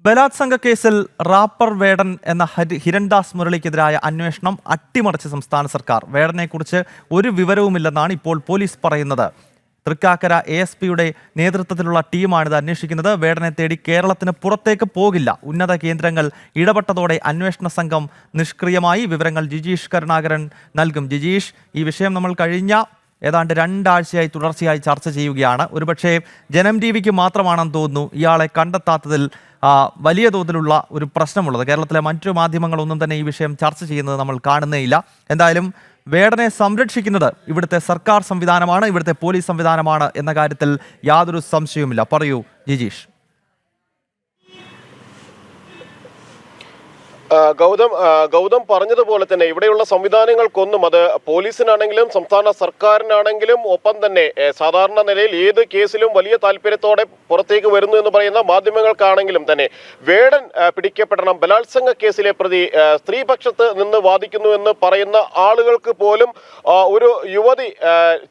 ബലാത്സംഗ കേസിൽ റാപ്പർ വേടൻ എന്ന ഹിരൺദാസ് മുരളിക്കെതിരായ അന്വേഷണം അട്ടിമറിച്ച് സംസ്ഥാന സർക്കാർ. വേടനെക്കുറിച്ച് ഒരു വിവരവുമില്ലെന്നാണ് ഇപ്പോൾ പോലീസ് പറയുന്നത്. തൃക്കാക്കര ASPയുടെ നേതൃത്വത്തിലുള്ള ടീമാണിത് അന്വേഷിക്കുന്നത്. വേടനെ തേടി കേരളത്തിന് പുറത്തേക്ക് പോകില്ല. ഉന്നത കേന്ദ്രങ്ങൾ ഇടപെട്ടതോടെ അന്വേഷണ സംഘം നിഷ്ക്രിയമായി. വിവരങ്ങൾ ജിജീഷ് കരുണാകരൻ നൽകും. ജിജീഷ്, ഈ വിഷയം നമ്മൾ കഴിഞ്ഞ ഏതാണ്ട് 2 ആഴ്ചയായി തുടർച്ചയായി ചർച്ച ചെയ്യുകയാണ്. ഒരുപക്ഷെ ജനം TVക്ക് മാത്രമാണെന്ന് തോന്നുന്നു ഇയാളെ കണ്ടെത്താത്തതിൽ വലിയ തോതിലുള്ള ഒരു പ്രശ്നമുള്ളത്. കേരളത്തിലെ മറ്റു മാധ്യമങ്ങളൊന്നും തന്നെ ഈ വിഷയം ചർച്ച ചെയ്യുന്നത് നമ്മൾ കാണുന്നേയില്ല. എന്തായാലും വേടനെ സംരക്ഷിക്കുന്നത് ഇവിടുത്തെ സർക്കാർ സംവിധാനമാണ്, ഇവിടുത്തെ പോലീസ് സംവിധാനമാണ് എന്ന കാര്യത്തിൽ യാതൊരു സംശയവുമില്ല. പറയൂ ജിജീഷ്. ഗൗതം പറഞ്ഞതുപോലെ തന്നെ ഇവിടെയുള്ള സംവിധാനങ്ങൾക്കൊന്നും, അത് പോലീസിനാണെങ്കിലും സംസ്ഥാന സർക്കാരിനാണെങ്കിലും ഒപ്പം തന്നെ സാധാരണ നിലയിൽ ഏത് കേസിലും വലിയ താല്പര്യത്തോടെ പുറത്തേക്ക് വരുന്നു എന്ന് പറയുന്ന മാധ്യമങ്ങൾക്കാണെങ്കിലും തന്നെ വേടൻ പിടിക്കപ്പെടണം, ബലാത്സംഗ കേസിലെ പ്രതി സ്ത്രീപക്ഷത്ത് നിന്ന് വാദിക്കുന്നു എന്ന് പറയുന്ന ആളുകൾക്ക് പോലും ഒരു യുവതി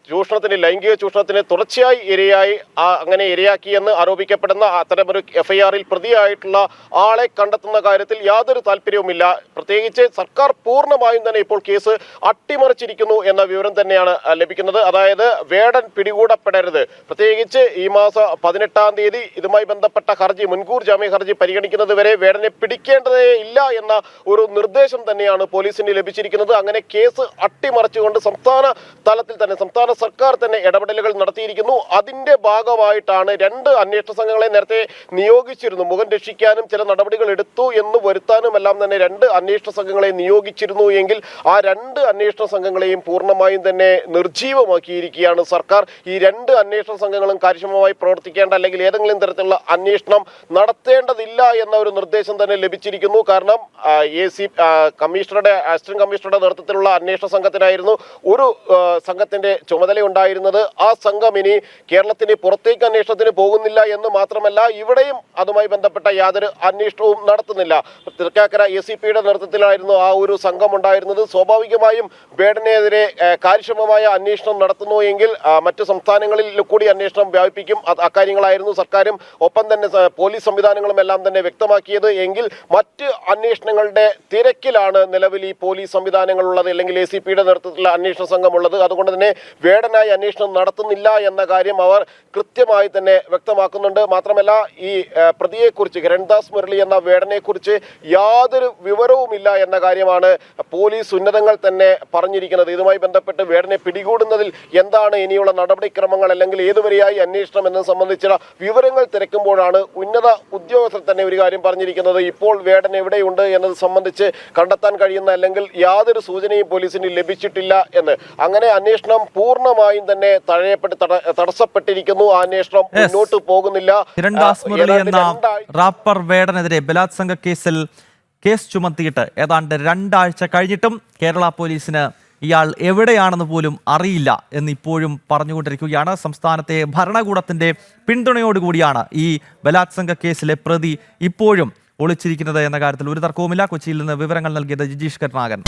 ചൂഷണത്തിന്, ലൈംഗിക ചൂഷണത്തിന് തുടർച്ചയായി അങ്ങനെ ഇരയാക്കിയെന്ന് ആരോപിക്കപ്പെടുന്ന അത്തരമൊരു FIR-ൽ പ്രതിയായിട്ടുള്ള ആളെ കണ്ടെത്തുന്ന കാര്യത്തിൽ യാതൊരു താല്പര്യവുമില്ല. പ്രത്യേകിച്ച് സർക്കാർ പൂർണ്ണമായും തന്നെ ഇപ്പോൾ കേസ് അട്ടിമറിച്ചിരിക്കുന്നു എന്ന വിവരം തന്നെയാണ് ലഭിക്കുന്നത്. അതായത് വേടൻ പിടികൂടപ്പെടരുത്, പ്രത്യേകിച്ച് ഈ മാസം 18-ാം തീയതി ഇതുമായി ബന്ധപ്പെട്ട ഹർജി, മുൻകൂർ ജാമ്യ ഹർജി പരിഗണിക്കുന്നത് വരെ വേടനെ പിടിക്കേണ്ടതേ ഇല്ല എന്ന ഒരു നിർദ്ദേശം തന്നെയാണ് പോലീസിന് ലഭിച്ചിരിക്കുന്നത്. അങ്ങനെ കേസ് അട്ടിമറിച്ചുകൊണ്ട് സംസ്ഥാന തലത്തിൽ തന്നെ സംസ്ഥാന സർക്കാർ തന്നെ ഇടപെടലുകൾ നടത്തിയിരിക്കുന്നു. അതിന്റെ ഭാഗമായിട്ടാണ് 2 അന്വേഷണ സംഘങ്ങളെ നേരത്തെ നിയോഗിച്ചിരുന്നു. മുഖം രക്ഷിക്കാനും ചില നടപടികൾ എടുത്തു എന്ന് വരുത്താനും എല്ലാം തന്നെ 2 അന്വേഷണ സംഘങ്ങളെ നിയോഗിച്ചിരുന്നു എങ്കിൽ ആ 2 അന്വേഷണ സംഘങ്ങളെയും പൂർണ്ണമായും തന്നെ നിർജീവമാക്കിയിരിക്കുകയാണ് സർക്കാർ. ഈ 2 അന്വേഷണ സംഘങ്ങളും കാര്യക്ഷമമായി പ്രവർത്തിക്കേണ്ട, അല്ലെങ്കിൽ ഏതെങ്കിലും തരത്തിലുള്ള അന്വേഷണം നടത്തേണ്ടതില്ല എന്ന ഒരു നിർദ്ദേശം തന്നെ ലഭിച്ചിരിക്കുന്നു. കാരണം കമ്മീഷണറുടെ, അസിസ്റ്റന്റ് കമ്മീഷണറുടെ നേതൃത്വത്തിലുള്ള അന്വേഷണ സംഘത്തിനായിരുന്നു ഒരു സംഘത്തിന്റെ ചുമതല ഉണ്ടായിരുന്നത്. ആ സംഘം ഇനി കേരളത്തിന് പുറത്തേക്ക് അന്വേഷണത്തിന് പോകുന്നില്ല എന്ന് മാത്രമല്ല, ഇവിടെയും അതുമായി ബന്ധപ്പെട്ട യാതൊരു അന്വേഷണവും നടത്തുന്നില്ല. തൃക്കാക്കര ACPയുടെ നേതൃത്വത്തിലായിരുന്നു ആ ഒരു സംഘം ഉണ്ടായിരുന്നത്. സ്വാഭാവികമായും വേടനെതിരെ കാര്യക്ഷമമായ അന്വേഷണം നടത്തുന്നു എങ്കിൽ മറ്റു സംസ്ഥാനങ്ങളിൽ കൂടി അന്വേഷണം വ്യാപിപ്പിക്കും. അക്കാര്യങ്ങളായിരുന്നു സർക്കാരും ഒപ്പം തന്നെ പോലീസ് സംവിധാനങ്ങളും എല്ലാം തന്നെ വ്യക്തമാക്കിയത്. എങ്കിൽ മറ്റ് അന്വേഷണങ്ങളുടെ തിരക്കിലാണ് നിലവിൽ ഈ പോലീസ് സംവിധാനങ്ങളുള്ളത്, അല്ലെങ്കിൽ ACPയുടെ നേതൃത്വത്തിലുള്ള അന്വേഷണ സംഘമുള്ളത്. അതുകൊണ്ട് തന്നെ വേടനായി അന്വേഷണം നടത്തുന്നില്ല എന്ന കാര്യം അവർ കൃത്യമായി തന്നെ വ്യക്തമാക്കുന്നുണ്ട്. മാത്രമല്ല, ഈ പ്രതിയെക്കുറിച്ച്, ഹിരൺദാസ് മുരളി എന്ന വേടനെക്കുറിച്ച് യാതൊരു വിവരവുമില്ല എന്ന കാര്യമാണ് പോലീസ് ഉന്നതങ്ങൾ തന്നെ പറഞ്ഞിരിക്കുന്നത്. ഇതുമായി ബന്ധപ്പെട്ട് വേടനെ പിടികൂടുന്നതിൽ എന്താണ് ഇനിയുള്ള നടപടിക്രമങ്ങൾ, അല്ലെങ്കിൽ ഏതുവരെയായി അന്വേഷണം എന്നത് സംബന്ധിച്ചുള്ള വിവരങ്ങൾ തിരക്കുമ്പോഴാണ് ഉന്നത ഉദ്യോഗസ്ഥർ തന്നെ ഒരു കാര്യം പറഞ്ഞിരിക്കുന്നത്. ഇപ്പോൾ വേടൻ എവിടെയുണ്ട് എന്നത് സംബന്ധിച്ച് കണ്ടെത്താൻ കഴിയുന്ന, അല്ലെങ്കിൽ യാതൊരു സൂചനയും പോലീസിന് ലഭിച്ചിട്ടില്ല എന്ന്. അങ്ങനെ അന്വേഷണം പൂർണ്ണമായും തന്നെ തടസ്സപ്പെട്ടിരിക്കുന്നു. ആ അന്വേഷണം മുന്നോട്ട് പോകുന്നില്ല. ഹിരൺദാസ് മുരളി എന്ന റാപ്പർ വേടനെതിരെ ബലാത്സംഗ കേസ് ചുമത്തിയിട്ട് ഏതാണ്ട് 2 ആഴ്ച കഴിഞ്ഞിട്ടും കേരള പോലീസിന് ഇയാൾ എവിടെയാണെന്ന് പോലും അറിയില്ല എന്ന് ഇപ്പോഴും പറഞ്ഞുകൊണ്ടിരിക്കുകയാണ്. സംസ്ഥാനത്തെ ഭരണകൂടത്തിന്റെ പിന്തുണയോടുകൂടിയാണ് ഈ ബലാത്സംഗ കേസിലെ പ്രതി ഇപ്പോഴും ഒളിച്ചിരിക്കുന്നത് എന്ന കാര്യത്തിൽ ഒരു തർക്കവുമില്ല. കൊച്ചിയിൽ നിന്ന് വിവരങ്ങൾ നൽകിയത് ജിജീഷ് കരുണാകരൻ.